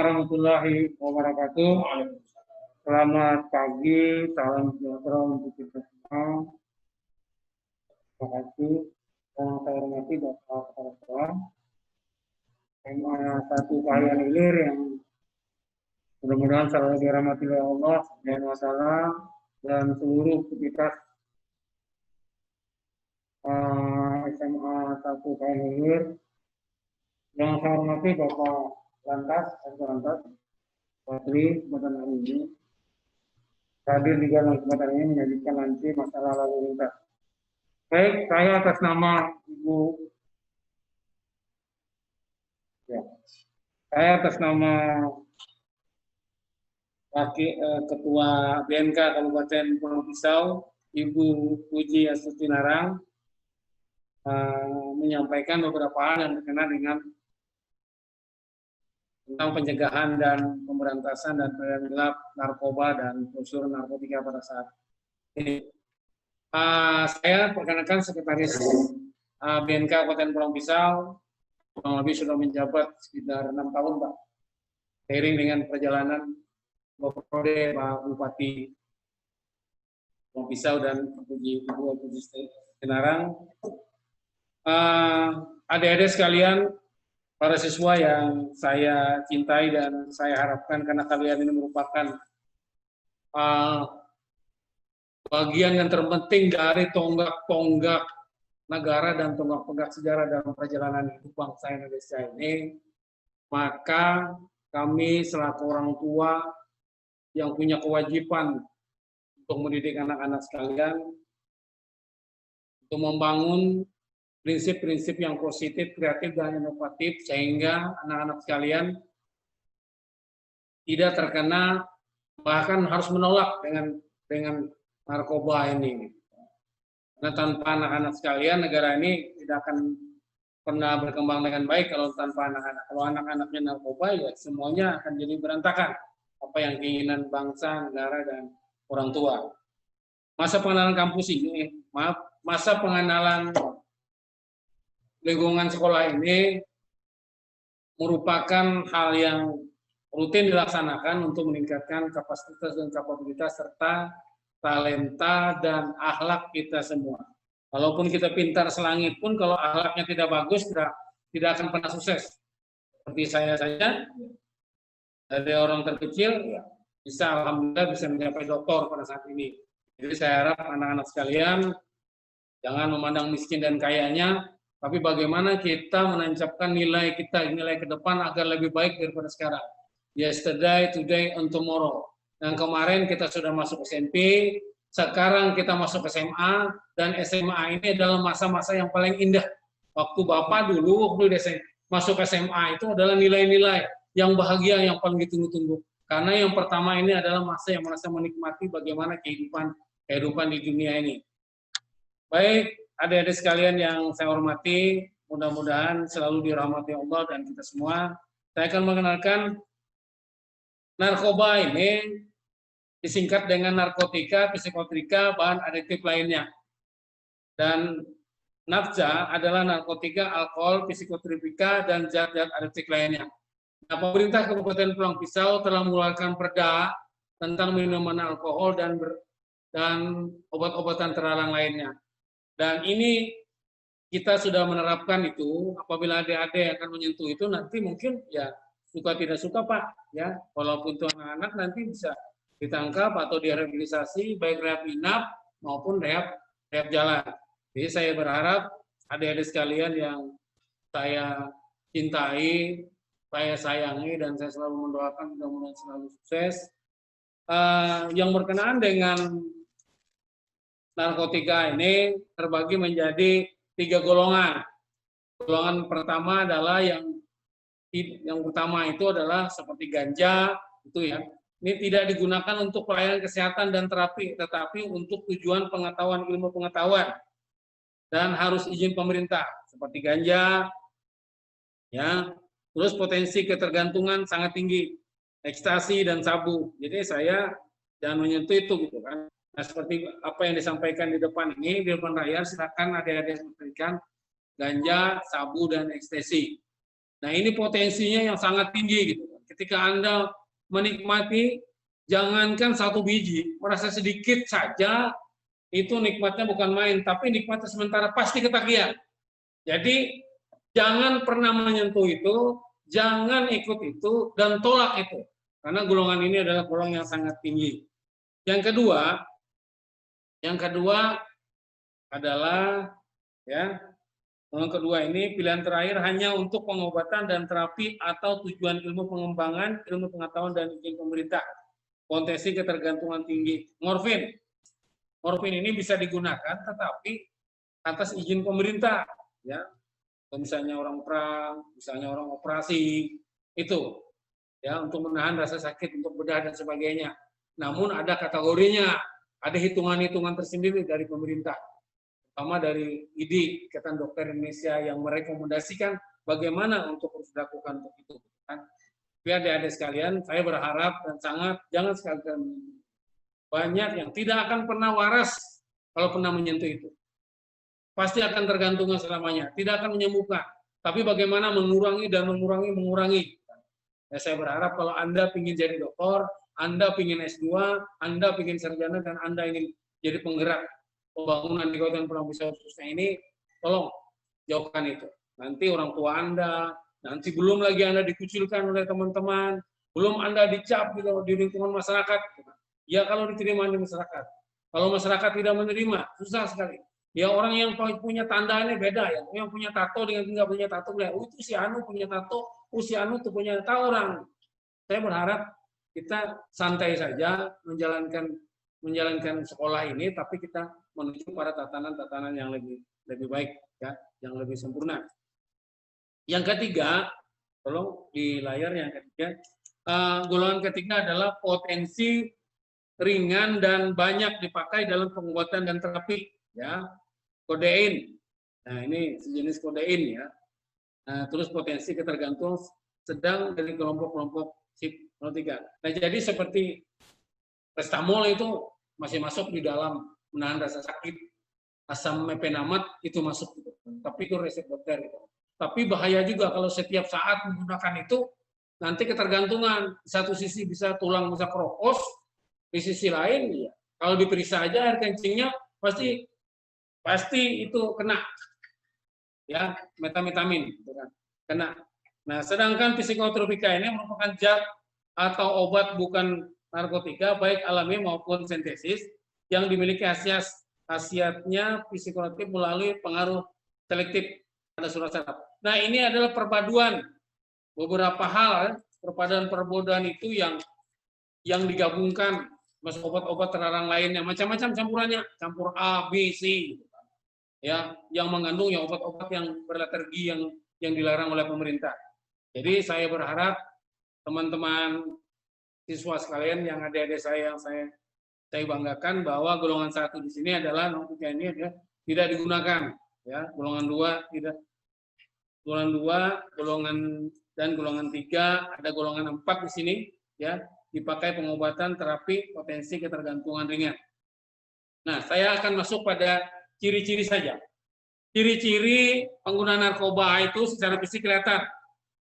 warahmatullahi wabarakatuh. Selamat pagi, salam sejahtera untuk kita semua. Terima kasih. Yang saya hormati Bapak Kepala Sekolah SMA 1 Kahayan Ilir yang mudah-mudahan selalu dirahmati oleh Allah Subhanahu wa Ta'ala dan seluruh aktivitas SMA 1 Kahayan Ilir. Yang saya hormati Bapak Lantas, Patri, kesempatan hari ini hadir di dalam kesempatan ini menyajikan nanti masalah lalu lintas. Baik, saya atas nama Ibu, saya atas nama Ketua BNK Kabupaten Pulau Pisau, Ibu Puji Astuti Narang, menyampaikan beberapa hal yang berkenaan dengan tentang pencegahan dan pemberantasan dan peredaran gelap narkoba dan unsur narkotika pada saat ini. Saya perkenalkan Sekretaris BNK Kabupaten Pulau Pisau, kurang lebih sudah menjabat sekitar 6 tahun, Pak. Seiring dengan perjalanan Bapak Prode, Pak Bupati Pulau Pisau dan Ibu Puji Senarang. Adik-adik sekalian, para siswa yang saya cintai dan saya harapkan karena kalian ini merupakan bagian yang terpenting dari tonggak-tonggak negara dan tonggak-tonggak sejarah dalam perjalanan hidup bangsa Indonesia ini, maka kami selaku orang tua yang punya kewajiban untuk mendidik anak-anak sekalian, untuk membangun prinsip-prinsip yang positif, kreatif, dan inovatif, sehingga anak-anak sekalian tidak terkena, bahkan harus menolak dengan narkoba ini. Karena tanpa anak-anak sekalian, negara ini tidak akan pernah berkembang dengan baik kalau tanpa anak-anak. Kalau anak-anaknya narkoba, ya semuanya akan jadi berantakan. Apa yang keinginan bangsa, negara, dan orang tua. Masa pengenalan kampus ini, masa pengenalan lingkungan sekolah ini merupakan hal yang rutin dilaksanakan untuk meningkatkan kapasitas dan kapabilitas serta talenta dan akhlak kita semua. Walaupun kita pintar selangit pun kalau akhlaknya tidak bagus tidak akan pernah sukses. Seperti saya saja dari orang terkecil bisa alhamdulillah bisa mencapai doktor pada saat ini. Jadi saya harap anak-anak sekalian jangan memandang miskin dan kayanya, tapi bagaimana kita menancapkan nilai kita, nilai ke depan agar lebih baik daripada sekarang. Yesterday, today, and tomorrow. Dan kemarin kita sudah masuk SMP, sekarang kita masuk SMA, dan SMA ini adalah masa-masa yang paling indah. Waktu Bapak dulu, waktu masuk SMA itu adalah nilai-nilai yang bahagia, yang paling ditunggu-tunggu. Karena yang pertama ini adalah masa yang merasa menikmati bagaimana kehidupan di dunia ini. Baik, adik-adik sekalian yang saya hormati, mudah-mudahan selalu dirahmati Allah dan kita semua. Saya akan mengenalkan narkoba ini disingkat dengan narkotika, psikotrika, bahan adiktif lainnya. Dan nafza adalah narkotika, alkohol, psikotropika, dan zat-zat adiktif lainnya. Nah, pemerintah Kabupaten Pulau Pisau telah mengeluarkan perda tentang minuman alkohol dan obat-obatan terlarang lainnya. Dan ini kita sudah menerapkan itu, apabila adik-adik akan menyentuh itu, nanti mungkin ya suka tidak suka Pak, ya walaupun itu anak-anak nanti bisa ditangkap atau direhabilitasi, baik rehab inap maupun rehab jalan. Jadi saya berharap adik-adik sekalian yang saya cintai, saya sayangi, dan saya selalu mendoakan mudah-mudahan selalu sukses. Yang berkenaan dengan narkotika ini terbagi menjadi 3 golongan. Golongan pertama adalah yang utama itu adalah seperti ganja, itu ya. Ini tidak digunakan untuk pelayanan kesehatan dan terapi, tetapi untuk tujuan pengetahuan, ilmu pengetahuan, dan harus izin pemerintah, seperti ganja, ya. Terus potensi ketergantungan sangat tinggi, ekstasi dan sabu. Jadi saya jangan menyentuh itu gitu kan. Nah, seperti apa yang disampaikan di depan ini, di depan layar, silakan adik-adik memberikan ganja, sabu, dan ekstasi. Nah, ini potensinya yang sangat tinggi gitu. Ketika Anda menikmati, jangankan 1 biji, merasa sedikit saja, itu nikmatnya bukan main, tapi nikmatnya sementara pasti ketagihan. Jadi jangan pernah menyentuh itu, jangan ikut itu, dan tolak itu. Karena golongan ini adalah golongan yang sangat tinggi. Yang kedua adalah ya, golongan kedua ini pilihan terakhir hanya untuk pengobatan dan terapi atau tujuan ilmu pengembangan, ilmu pengetahuan dan izin pemerintah. Potensi ketergantungan tinggi. Morfin ini bisa digunakan tetapi atas izin pemerintah, ya. Misalnya orang perang, misalnya orang operasi, itu ya untuk menahan rasa sakit, untuk bedah dan sebagainya. Namun ada kategorinya, ada hitungan-hitungan tersendiri dari pemerintah, terutama dari IDI, Ikatan Dokter Indonesia, yang merekomendasikan bagaimana untuk harus dilakukan untuk itu. Kan? Biar adik-adik sekalian, saya berharap dan sangat jangan sekali-kali banyak yang tidak akan pernah waras kalau pernah menyentuh itu. Pasti akan tergantungan selamanya, tidak akan menyembuhkan. Tapi bagaimana mengurangi dan mengurangi. Ya, saya berharap kalau Anda ingin jadi dokter, Anda ingin S2, Anda ingin sarjana, dan Anda ingin jadi penggerak pembangunan di Kabupaten Pulau Pisau khususnya ini, tolong jauhkan itu. Nanti orang tua Anda, nanti belum lagi Anda dikucilkan oleh teman-teman, belum Anda dicap di lingkungan masyarakat. Ya kalau diterima di masyarakat. Kalau masyarakat tidak menerima, susah sekali. Ya orang yang punya tandanya beda ya. Yang punya tato dengan tidak punya tato, itu si Anu punya tato, si Anu tuh punya tato orang. Saya berharap kita santai saja menjalankan sekolah ini, tapi kita menuju pada tatanan-tatanan yang lebih baik, ya, yang lebih sempurna. Yang ketiga, tolong di layar yang ketiga, golongan ketiga adalah potensi ringan dan banyak dipakai dalam pengobatan dan terapi, ya. Kodein, nah ini sejenis kodein ya. Nah, terus potensi ketergantungan sedang dari kelompok-kelompok SIP 03. Nah jadi seperti restamol itu masih masuk di dalam menahan rasa sakit, asam mefenamat itu masuk, tapi itu resep dokter itu. Tapi bahaya juga kalau setiap saat menggunakan itu, nanti ketergantungan. Di satu sisi bisa tulang bisa keropos, di sisi lain ya kalau diperiksa aja air kencingnya pasti itu kena, ya, metametamin, gitu kan, kena. Nah, sedangkan psikotropika ini merupakan zat atau obat bukan narkotika, baik alami maupun sintesis, yang dimiliki khasiatnya psikoaktif melalui pengaruh selektif pada surat saraf. Nah, ini adalah perpaduan beberapa hal, perpaduan itu yang digabungkan masuk obat-obat terlarang lainnya, macam-macam campurannya, campur A, B, C, ya, yang mengandung ya obat-obat yang beralergi yang dilarang oleh pemerintah. Jadi saya berharap teman-teman siswa sekalian yang adik-adik saya yang saya banggakan bahwa golongan 1 di sini adalah narkotika ini tidak digunakan, ya. Golongan 2 tidak, golongan 2, golongan 3, ada golongan 4 di sini, ya, dipakai pengobatan terapi potensi ketergantungan ringan. Nah, saya akan masuk pada ciri-ciri saja. Ciri-ciri pengguna narkoba itu secara fisik kelihatan.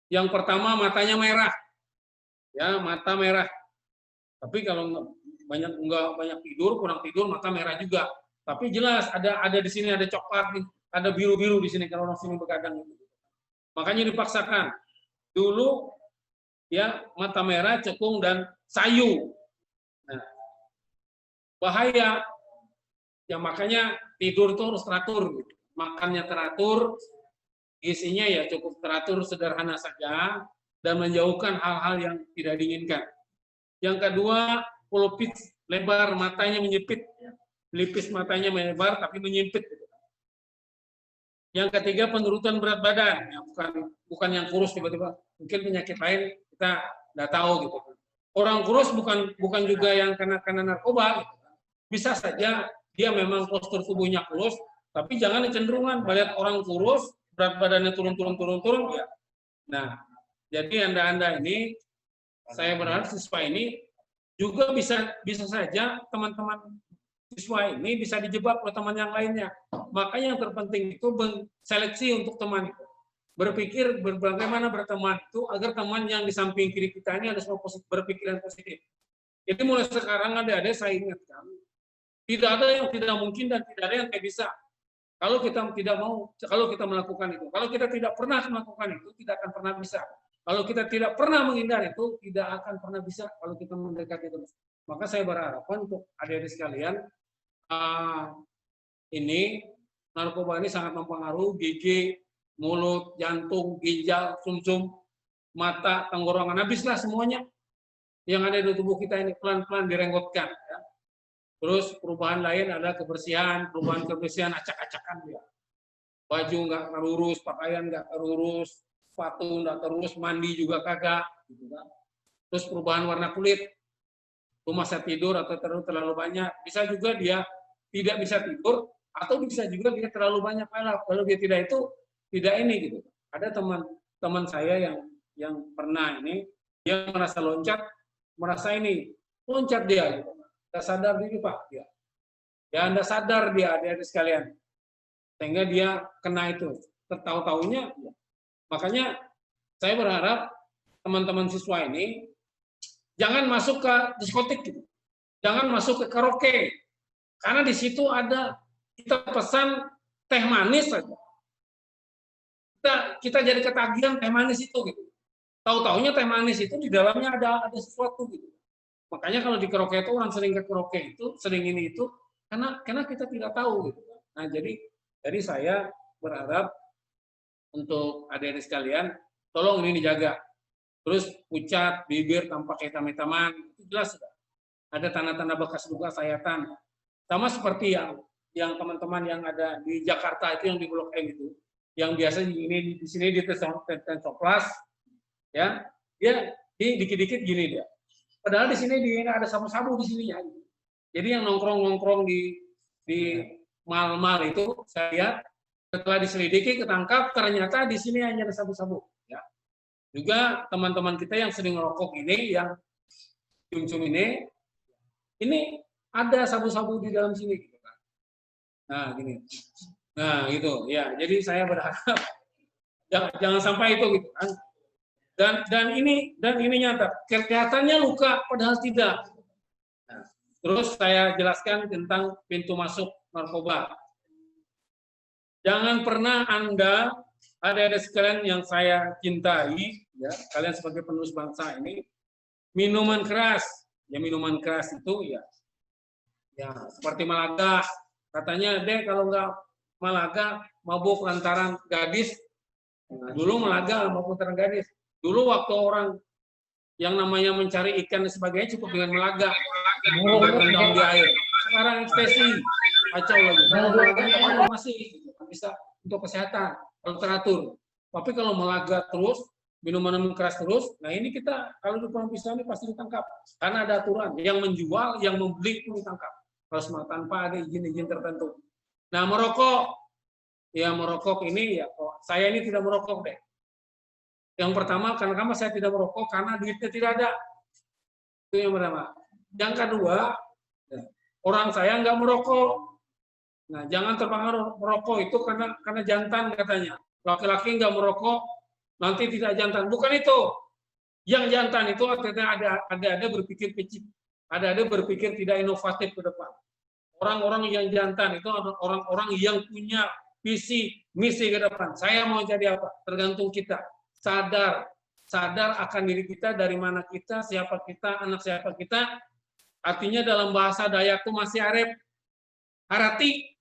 Yang pertama, matanya merah. Ya, mata merah. Tapi kalau nggak banyak tidur, kurang tidur, mata merah juga. Tapi jelas ada di sini ada coklat, ada biru-biru di sini kalau orang sini begadang. Makanya dipaksakan. Dulu ya mata merah, cekung dan sayu. Nah, bahaya. Ya makanya tidur itu harus teratur, makannya teratur, isinya ya cukup teratur, sederhana saja, dan menjauhkan hal-hal yang tidak diinginkan. Yang kedua, pupil lebar, matanya menyipit, pelipis matanya melebar tapi menyipit. Yang ketiga, penurunan berat badan, ya, bukan yang kurus tiba-tiba, mungkin penyakit lain kita nggak tahu gitu. Orang kurus bukan juga yang kena narkoba, bisa saja dia memang postur tubuhnya kurus, tapi jangan kecenderungan melihat orang kurus, berat badannya turun, ya. Nah, jadi Anda ini, saya berharap siswa ini juga bisa saja teman-teman siswa ini bisa dijebak oleh teman yang lainnya. Makanya yang terpenting itu seleksi untuk teman itu. berpikir bagaimana berteman itu agar teman yang di samping kiri kita ini ada semua berpikiran positif. Jadi mulai sekarang ada saya ingatkan, tidak ada yang tidak mungkin dan tidak ada yang tidak bisa. Kalau kita tidak mau, kalau kita melakukan itu, kalau kita tidak pernah melakukan itu, tidak akan pernah bisa. Kalau kita tidak pernah menghindar itu, tidak akan pernah bisa kalau kita mendekati terus. Maka saya berharapan untuk adik-adik sekalian, ini narkoba ini sangat mempengaruhi gigi, mulut, jantung, ginjal, sumsum, mata, tenggorokan, habislah semuanya yang ada di tubuh kita ini pelan-pelan direnggotkan. Ya. Terus perubahan lain ada kebersihan, perubahan kebersihan acak-acakan dia. Baju nggak terurus, pakaian nggak terurus, sepatu nggak terurus, mandi juga kagak. Gitu kan. Terus perubahan warna kulit, rumah saya tidur atau terlalu banyak. Bisa juga dia tidak bisa tidur, atau bisa juga dia terlalu banyak alap. Kalau dia tidak itu, tidak ini gitu. Ada teman saya yang pernah ini, dia merasa loncat, merasa ini, loncat dia. Gitu. Tidak sadar diri Pak dia. Ya Anda sadar dia, adik-adik sekalian. Sehingga dia kena itu. Tahu-tahunya, ya. Makanya saya berharap teman-teman siswa ini jangan masuk ke diskotik gitu. Jangan masuk ke karaoke. Karena di situ ada kita pesan teh manis saja. Kita jadi ketagihan teh manis itu gitu. Tahu-tahunya teh manis itu di dalamnya ada sesuatu gitu. Makanya kalau di karaoke itu orang sering ke karaoke itu, sering ini itu karena kita tidak tahu gitu. Nah, jadi saya berharap untuk adik-adik sekalian, tolong ini dijaga. Terus pucat, bibir tampak hitam-hitaman, itu jelas sudah. Ada tanda-tanda bekas luka sayatan. Sama seperti yang teman-teman yang ada di Jakarta itu yang di Blok M itu, yang biasa di sini di tensoplas, ya, dia dikit-dikit gini dia. Padahal di sini ada sabu-sabu di sini ya. Jadi yang nongkrong-nongkrong di mal-mal itu saya lihat setelah diselidiki ketangkap ternyata di sini hanya ada sabu-sabu. Ya. Juga teman-teman kita yang sering ngerokok ini, yang cium-cium ini ada sabu-sabu di dalam sini. Gitu kan. Nah gini, nah gitu ya. Jadi saya berharap jangan sampai itu gitu kan. Dan ini nyata, kelihatannya luka padahal tidak. Nah, terus saya jelaskan tentang pintu masuk narkoba. Jangan pernah Anda, ada sekalian yang saya cintai, ya, kalian sebagai penerus bangsa ini, minuman keras. Ya minuman keras itu ya seperti Malaga. Katanya deh kalau nggak Malaga mabuk lantaran gadis. Nah, dulu Malaga mabuk lantaran gadis. Dulu waktu orang yang namanya mencari ikan dan sebagainya cukup dengan Malaga, rendam di air. Sekarang ekstasi, kacau lagi. Kalau Malaga masih bisa untuk kesehatan, kalau teratur. Tapi kalau Malaga terus, minuman keras terus, nah ini kita kalau di Pulau Pisau ini pasti ditangkap. Karena ada aturan, yang menjual, yang membeli pun ditangkap. Kalau tanpa ada izin-izin tertentu. Nah merokok, ya merokok ini ya, saya ini tidak merokok deh. Yang pertama, karena saya tidak merokok karena duitnya tidak ada. Itu yang pertama. Yang kedua, orang saya nggak merokok. Nah, jangan terpengaruh merokok itu karena jantan katanya. Laki-laki nggak merokok, nanti tidak jantan. Bukan itu. Yang jantan itu artinya ada berpikir kecil. Ada berpikir tidak inovatif ke depan. Orang-orang yang jantan itu orang-orang yang punya visi, misi ke depan. Saya mau jadi apa? Tergantung kita. Sadar akan diri kita, dari mana kita, siapa kita, anak siapa kita. Artinya dalam bahasa Dayak itu masih arep, harati.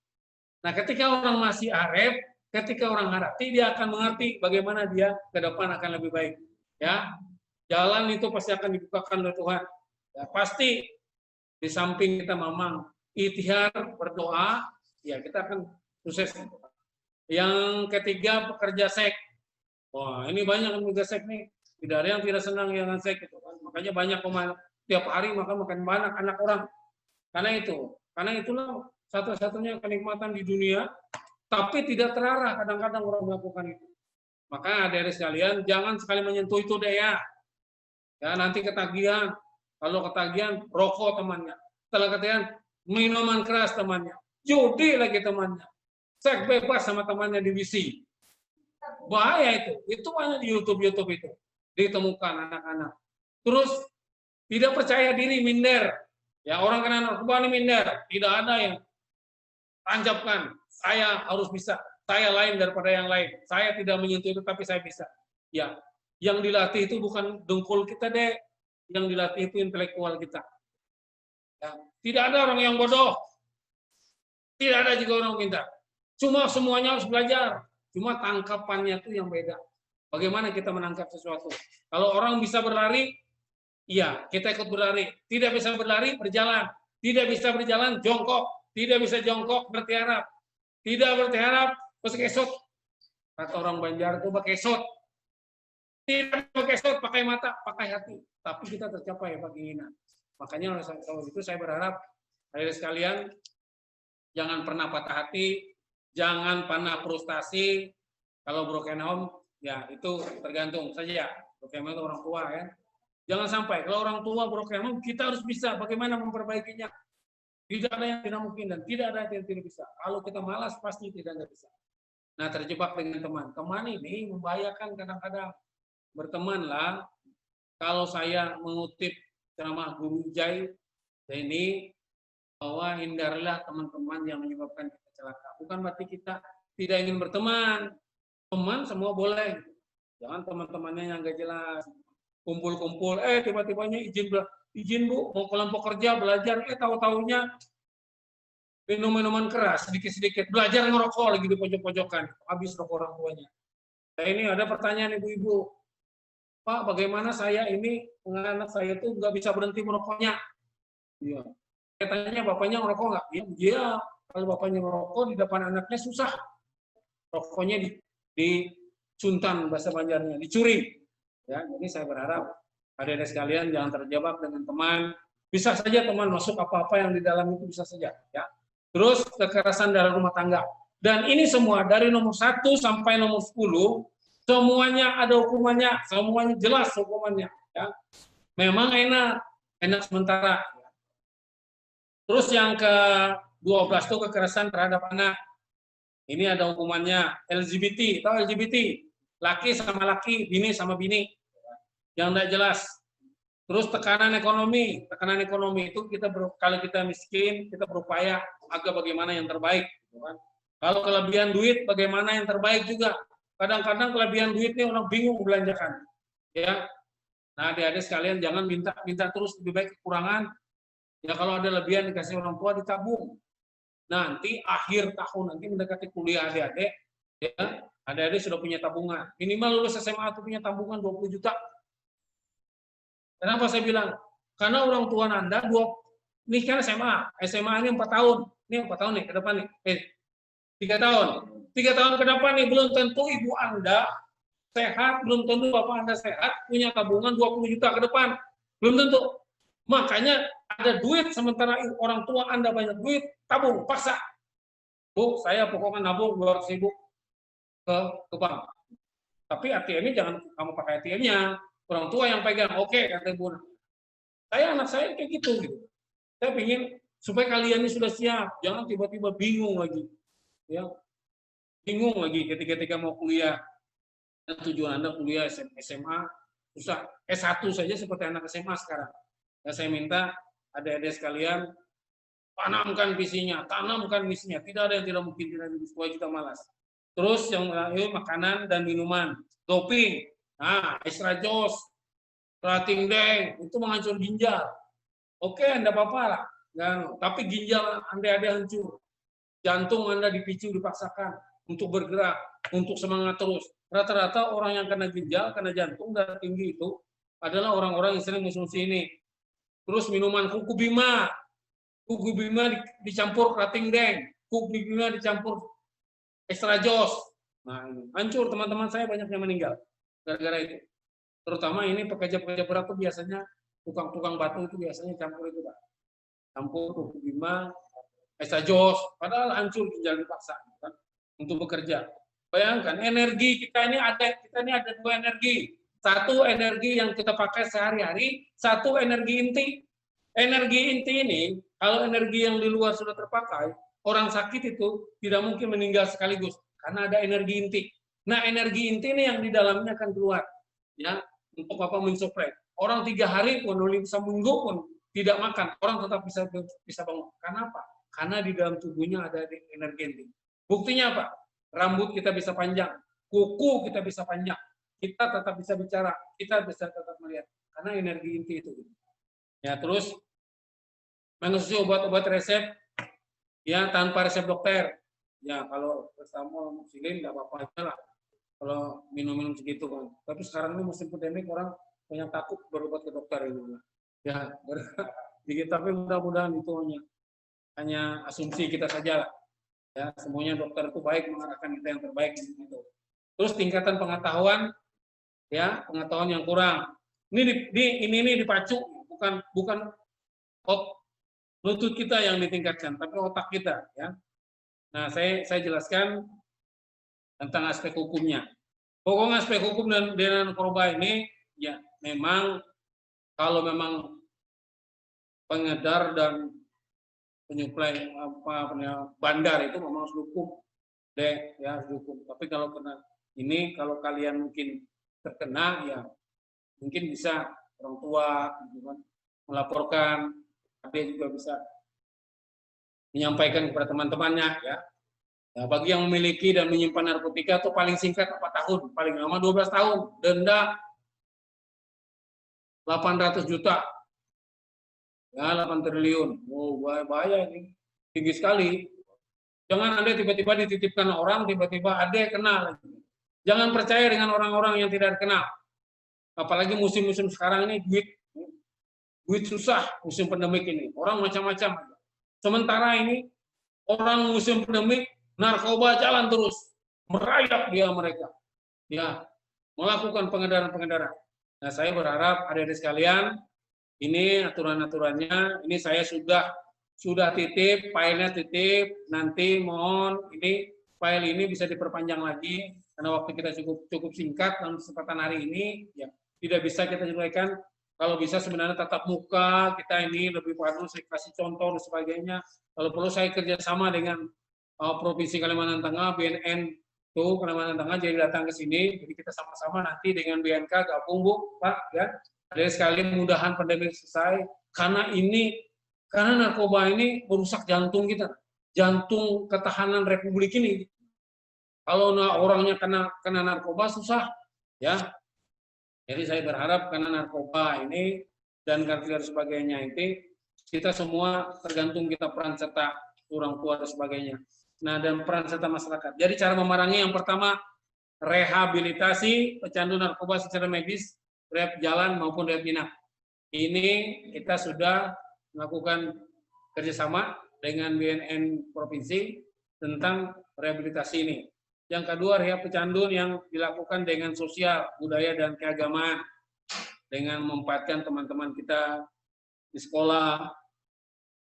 Nah, ketika orang masih arep, ketika orang harati, dia akan mengerti bagaimana dia ke depan akan lebih baik. Ya, jalan itu pasti akan dibukakan oleh Tuhan. Ya, pasti di samping kita memang ikhtiar berdoa, ya kita akan sukses. Yang ketiga, pekerja seks. Wah, ini banyak yang seks nih. Tidak ada yang tidak senang dengan seks itu kan. Makanya banyak pemain tiap hari makan banyak anak orang. Karena itulah satu-satunya kenikmatan di dunia, tapi tidak terarah kadang-kadang orang melakukan itu. Maka adik-adik sekalian, jangan sekali menyentuh itu deh ya. Ya nanti ketagihan. Kalau ketagihan, rokok temannya. Setelah ketagihan, minuman keras temannya. Judi lagi temannya. Seks bebas sama temannya di WC. Bahaya itu banyak di YouTube itu ditemukan anak-anak. Terus tidak percaya diri, minder. Ya orang kena narkoba ini minder, tidak ada yang tancapkan. Saya harus bisa, saya lain daripada yang lain. Saya tidak menyentuh itu, tapi saya bisa. Ya, yang dilatih itu bukan dengkul kita deh, yang dilatih itu intelektual kita. Ya. Tidak ada orang yang bodoh, tidak ada juga orang pintar. Cuma semuanya harus belajar. Cuma tangkapannya itu yang beda. Bagaimana kita menangkap sesuatu? Kalau orang bisa berlari, iya, kita ikut berlari. Tidak bisa berlari, berjalan. Tidak bisa berjalan, jongkok. Tidak bisa jongkok, bertiarap. Tidak bertiarap, pakai kesot. Kata orang Banjar itu pakai kesot. Tidak pakai kesot, pakai mata, pakai hati. Tapi kita tercapai pakai keinginan. Makanya kalau itu saya berharap, adik sekalian, jangan pernah patah hati, jangan pernah frustasi. Kalau broken home, ya itu tergantung saja. Broken home itu orang tua ya. Jangan sampai kalau orang tua broken home, kita harus bisa bagaimana memperbaikinya. Tidak ada yang tidak mungkin dan tidak ada yang tidak bisa. Kalau kita malas pasti tidak bisa. Nah, terjebak dengan teman. Teman ini membahayakan kadang-kadang. Bertemanlah. Kalau saya mengutip ceramah Guru Jai ini, bahwa hindarilah teman-teman yang menyebabkan kita celaka. Bukan berarti kita tidak ingin berteman. Teman semua boleh. Jangan teman-temannya yang nggak jelas. Kumpul-kumpul, tiba-tibanya izin Bu, mau kelompok kerja belajar, tahu-tahunya minum-minuman keras sedikit-sedikit, belajar ngerokok lagi di pojok-pojokan, habis rokok orang tuanya. Nah, ini ada pertanyaan ibu-ibu, Pak, bagaimana saya ini anak saya itu nggak bisa berhenti merokoknya? Iya. Saya tanya bapaknya ngerokok nggak? Iya. Kalau bapaknya ngerokok di depan anaknya susah, rokoknya dicuntan bahasa Banjarnya, dicuri. Ya, jadi saya berharap adik-adik sekalian jangan terjebak dengan teman. Bisa saja teman masuk apa-apa yang di dalam itu bisa saja. Ya. Terus kekerasan dalam rumah tangga. Dan ini semua dari nomor 1 sampai nomor 10, semuanya ada hukumannya, semuanya jelas hukumannya. Ya. Memang enak sementara. Terus yang ke-12 itu kekerasan terhadap anak. Ini ada hukumannya LGBT, tahu LGBT? Laki sama laki, bini sama bini. Yang tidak jelas. Terus tekanan ekonomi itu kalau kita miskin, kita berupaya agar bagaimana yang terbaik. Kalau kelebihan duit, bagaimana yang terbaik juga. Kadang-kadang kelebihan duit ini orang bingung belanjakan. Ya, nah adik-adik sekalian jangan minta terus lebih baik kekurangan. Ya kalau ada lebihan dikasih orang tua ditabung. Nanti akhir tahun nanti mendekati kuliah adik-adik, ya adik-adik sudah punya tabungan. Minimal lulus SMA itu punya tabungan 20 juta. Kenapa saya bilang? Karena orang tua Anda ini kan SMA ini 4 tahun. Ini 4 tahun nih ke depan nih. 3 tahun. 3 tahun ke depan nih belum tentu ibu Anda sehat, belum tentu bapak Anda sehat, punya tabungan 20 juta ke depan. Belum tentu. Makanya ada duit sementara orang tua Anda banyak duit, tabung, paksa. Bu, saya pokoknya nabung 200.000 ke bank. Tapi ATM-nya jangan kamu pakai ATM-nya. Orang tua yang pegang, oke, kata ibu. Anak saya kayak gitu. Saya ingin supaya kalian ini sudah siap, jangan tiba-tiba bingung lagi. Ya, bingung lagi ketika mau kuliah. Tujuan Anda kuliah SMA, susah. S1 saja seperti anak SMA sekarang. Ya, saya minta adik-adik sekalian, tanamkan visinya, tanamkan misinya. Tidak ada yang tidak mungkin, tidak supaya kita malas. Terus yang makanan dan minuman, doping. Nah, extra jos, rating deng, itu menghancur ginjal. Oke, Anda apa-apa lah. Tapi ginjal Anda ada hancur. Jantung Anda dipicu, dipaksakan untuk bergerak, untuk semangat terus. Rata-rata orang yang kena ginjal, kena jantung, darah tinggi itu adalah orang-orang yang sering konsumsi ini. Terus minuman kuku bima dicampur rating deng, kuku bima dicampur extra jos. Nah, hancur teman-teman saya banyak yang meninggal gara-gara itu. Terutama ini pekerja-pekerja berat itu biasanya tukang-tukang batu itu biasanya campur itu, Pak. Campur kuku bima, extra jos, padahal hancur ginjal dipaksa kan, untuk bekerja. Bayangkan energi kita ini ada 2 energi. Satu energi yang kita pakai sehari-hari, satu energi inti. Energi inti ini, kalau energi yang di luar sudah terpakai, orang sakit itu tidak mungkin meninggal sekaligus karena ada energi inti. Nah, energi inti ini yang di dalamnya akan keluar, ya, untuk apa mensuplai. Orang 3 hari pun, seminggu pun tidak makan, orang tetap bisa bangun. Karena apa? Karena di dalam tubuhnya ada energi inti. Buktinya apa? Rambut kita bisa panjang, kuku kita bisa panjang, kita tetap bisa bicara, kita bisa tetap melihat. Karena energi inti itu. Ya, terus mengonsumsi obat-obat resep, ya, tanpa resep dokter. Ya, kalau paracetamol, amoxicillin nggak apa-apa aja lah. Kalau minum-minum segitu kan. Tapi sekarang ini musim pandemi orang banyak takut berobat ke dokter itu. Ya, dikit, tapi mudah-mudahan itu hanya asumsi kita saja lah. Ya, semuanya dokter itu baik, mengarahkan kita yang terbaik gitu. Terus tingkatan pengetahuan, ya, pengetahuan yang kurang. Ini dipacu, bukan lutut kita yang ditingkatkan, tapi otak kita, ya. Nah, saya jelaskan tentang aspek hukumnya. Pokoknya aspek hukum dan narkoba ini, ya, memang kalau memang pengedar dan penyuplai bandar itu memang harus dihukum, ya, harus dihukum. Tapi kalau kena ini, kalau kalian mungkin terkena, ya mungkin bisa orang tua gitu kan, melaporkan, ada juga bisa menyampaikan kepada teman-temannya, ya. Nah, bagi yang memiliki dan menyimpan narkotika itu paling singkat 4 tahun, paling lama 12 tahun, denda 800 juta, ya, 8 triliun. Oh, bahaya ini, tinggi sekali. Jangan Anda tiba-tiba dititipkan orang, tiba-tiba ada kenal. Jangan percaya dengan orang-orang yang tidak kenal. Apalagi musim-musim sekarang ini, duit susah, musim pandemik ini. Orang macam-macam. Sementara ini, orang musim pandemik, narkoba jalan terus, merayap dia mereka, ya, melakukan pengedaran. Nah, saya berharap adik-adik sekalian, ini aturan-aturannya, ini saya sudah titip, filenya titip, nanti mohon ini file ini bisa diperpanjang lagi karena waktu kita cukup singkat dalam kesempatan hari ini, ya, tidak bisa kita selesaikan. Kalau bisa sebenarnya tatap muka kita ini lebih bagus, saya kasih contoh dan sebagainya. Kalau perlu saya kerjasama dengan Provinsi Kalimantan Tengah, BNN tuh Kalimantan Tengah, jadi datang ke sini, jadi kita sama-sama nanti dengan BNK gabung, Bu, Pak, ya. Ada sekali mudahan pandemi selesai, karena narkoba ini merusak jantung kita, jantung ketahanan Republik ini. Kalau orangnya kena narkoba susah, ya. Jadi saya berharap karena narkoba ini dan kartel sebagainya itu kita semua tergantung kita peran serta orang tua dan sebagainya. Nah, dan peran serta masyarakat. Jadi cara memerangi yang pertama rehabilitasi pecandu narkoba secara medis, rehab jalan maupun rehab inap. Ini kita sudah melakukan kerjasama dengan BNN provinsi tentang rehabilitasi ini. Yang kedua, rehab pecandu yang dilakukan dengan sosial, budaya, dan keagamaan dengan memanfaatkan teman-teman kita di sekolah,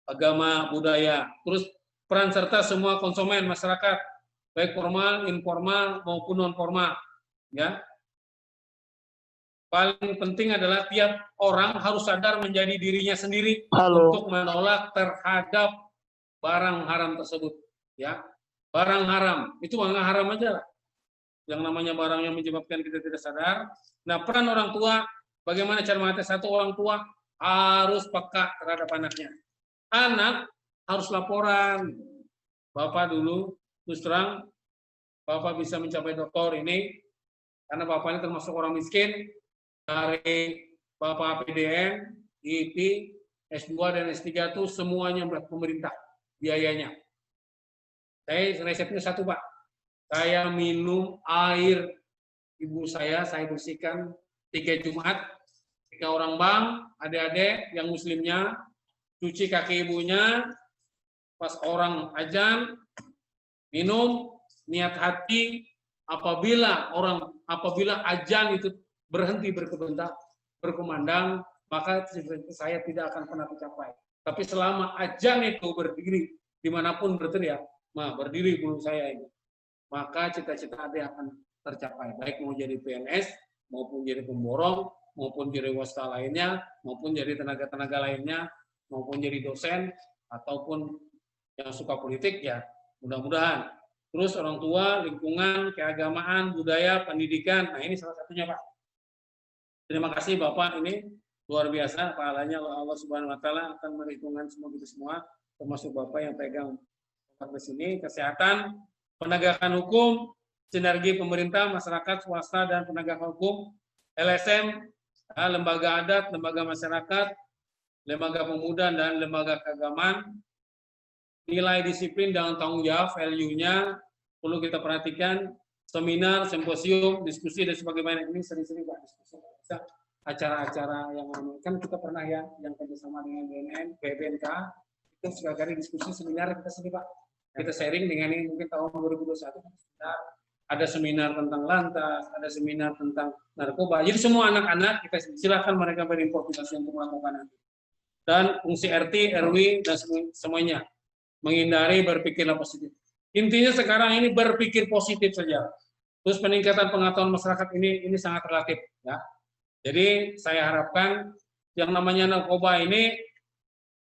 agama, budaya. Terus peran serta semua konsumen masyarakat, baik formal, informal maupun non formal, ya. Paling penting adalah tiap orang harus sadar menjadi dirinya sendiri untuk menolak terhadap barang haram tersebut, ya. Barang haram itu barang haram aja lah. Yang namanya barang yang menyebabkan kita tidak sadar. Nah, peran orang tua, bagaimana cara mengatasi? Satu, orang tua harus peka terhadap anaknya. Anak harus laporan. Bapak dulu, terus terang, Bapak bisa mencapai doktor ini, karena Bapak ini termasuk orang miskin, dari Bapak APDN, IP, S2 dan S3 itu semuanya pemerintah biayanya. Saya resepnya satu, Pak. Saya minum air ibu saya bersihkan 3 Jumat. 3 orang bang, adik-adik yang muslimnya, cuci kaki ibunya, pas orang azan, minum, niat hati, apabila azan itu berhenti berkumandang, maka saya tidak akan pernah tercapai. Tapi selama azan itu berdiri, dimanapun berteriak, berdiri bulu saya ini, maka cita-cita adik akan tercapai. Baik mau jadi PNS, maupun jadi pemborong, maupun jadi wasta lainnya, maupun jadi tenaga-tenaga lainnya, maupun jadi dosen, ataupun yang suka politik, ya mudah-mudahan. terus orang tua, lingkungan, keagamaan, budaya, pendidikan. Nah, ini salah satunya, Pak. Terima kasih Bapak, ini luar biasa pahalanya Allah Subhanahu wa taala akan merhitungkan semua kita semua, termasuk Bapak yang pegang di sini. Kesehatan, penegakan hukum, sinergi pemerintah, masyarakat, swasta dan penegak hukum, LSM, lembaga adat, lembaga masyarakat, lembaga pemuda dan lembaga keagamaan. Nilai disiplin dan tanggung jawab, value-nya perlu kita perhatikan. Seminar, simposium, diskusi dan sebagainya, ini sering-sering Pak diskusi. Acara-acara yang kan kita pernah ya yang kerjasama dengan BNN, BNK, itu sekali diskusi seminar kita sini Pak. Kita sharing dengan ini mungkin tahun 2021 ada seminar tentang lantas, ada seminar tentang narkoba. Jadi semua anak-anak kita silakan mereka berimprovisasi untuk melakukan itu. Dan fungsi RT, RW dan semuanya menghindari berpikirlah positif. Intinya sekarang ini berpikir positif saja. Terus peningkatan pengetahuan masyarakat ini sangat relatif ya. Jadi saya harapkan yang namanya narkoba ini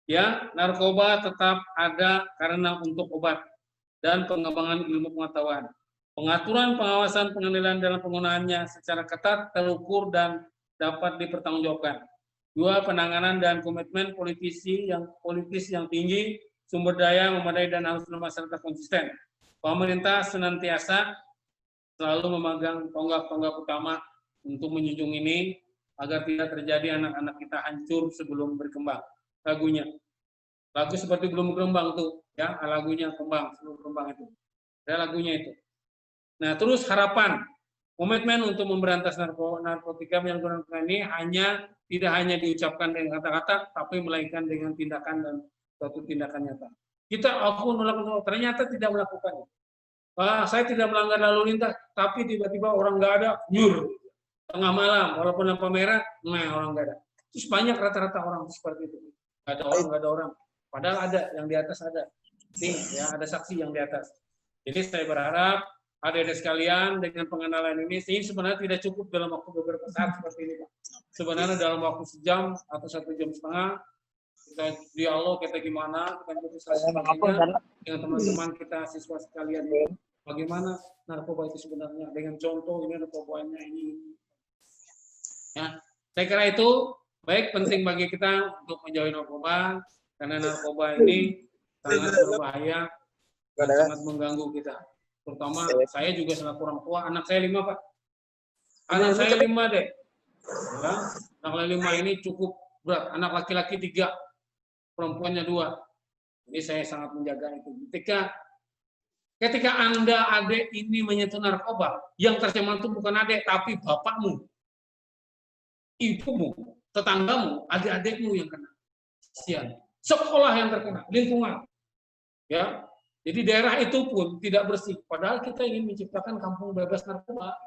ya, narkoba tetap ada karena untuk obat dan pengembangan ilmu pengetahuan. Pengaturan, pengawasan, pengendalian dalam penggunaannya secara ketat, terukur dan dapat dipertanggungjawabkan. 2. Penanganan dan komitmen politis yang tinggi, sumber daya memadai dan harus masyarakat konsisten. Pemerintah senantiasa selalu memegang tonggak-tonggak utama untuk menjunjung ini agar tidak terjadi anak-anak kita hancur sebelum berkembang. Lagu seperti belum berkembang tuh ya, lagunya kembang sebelum berkembang itu. Ya, lagunya itu. Nah, terus harapan komitmen untuk memberantas narkotika yang ini tidak hanya diucapkan dengan kata-kata, tapi melainkan dengan tindakan dan suatu tindakan nyata. Kita aku melakukan, ternyata tidak melakukannya. Saya tidak melanggar lalu lintas, tapi tiba-tiba orang nggak ada, tengah malam, walaupun lampu merah, orang nggak ada. Terus banyak rata-rata orang seperti itu. Nggak ada orang. Padahal ada, yang di atas ada. Nih, ya, ada saksi yang di atas. Jadi saya berharap adik-adik sekalian dengan pengenalan ini sebenarnya tidak cukup dalam waktu beberapa saat seperti ini, Pak. Sebenarnya dalam waktu sejam atau 1,5 jam, kita dialog kita gimana, kita dengan teman-teman kita siswa sekalian ini, bagaimana narkoba itu sebenarnya dengan contoh ini narkobanya ini. Ya, saya kira itu baik penting bagi kita untuk menjauhi narkoba karena narkoba ini sangat berbahaya dan sangat mengganggu kita. Terutama saya juga selaku orang tua, anak saya 5 Pak. Anak saya 5 deh. Ya, anak 5 ini cukup berat. Anak laki-laki 3, perempuannya 2. Jadi saya sangat menjaga itu. Ketika Anda adik ini menyentuh narkoba, yang tercemar itu bukan adik, tapi bapakmu, ibumu, tetanggamu, adik-adikmu yang kena. Kasihan. Sekolah yang terkena, lingkungan. Ya. Jadi daerah itu pun tidak bersih. Padahal kita ingin menciptakan kampung bebas narkoba.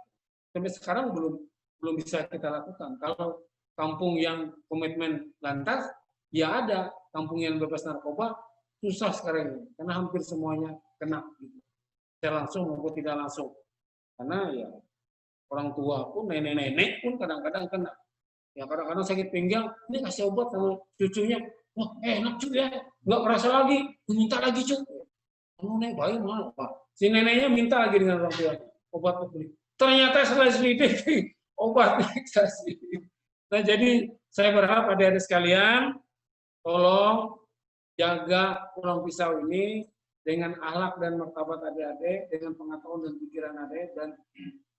Sampai sekarang belum bisa kita lakukan. Kalau kampung yang komitmen lantas, ya ada. Kampung yang bebas narkoba, susah sekarang ini. Karena hampir semuanya kena. Tidak langsung maupun tidak langsung. Karena ya orang tua pun, nenek-nenek pun kadang-kadang kena. Ya kadang-kadang sakit pinggang, ini kasih obat sama cucunya. Wah enak cuy ya, nggak kerasa lagi, minta lagi cuy. Nenek bayi mau Pak. Si neneknya minta lagi dengan orang tuanya obat beli. Ternyata setelah selidiki obat dikasih. Nah jadi saya berharap adik-adik sekalian tolong jaga pulang pisau ini dengan akhlak dan martabat adik-adik, dengan pengetahuan dan pikiran adik, dan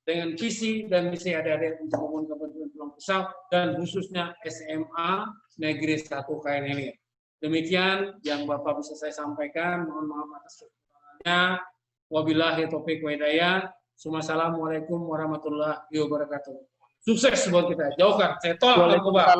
dengan visi dan misi adik-adik untuk membangun kepentingan pulang pisau dan khususnya SMA Negeri 1 KNL. Demikian yang Bapak bisa saya sampaikan. Mohon maaf atas kekurangannya. Wabillahi taufiq wa hidayah. Assalamualaikum warahmatullahi wabarakatuh. Sukses buat kita. Jauhkan. Saya tolak narkoba.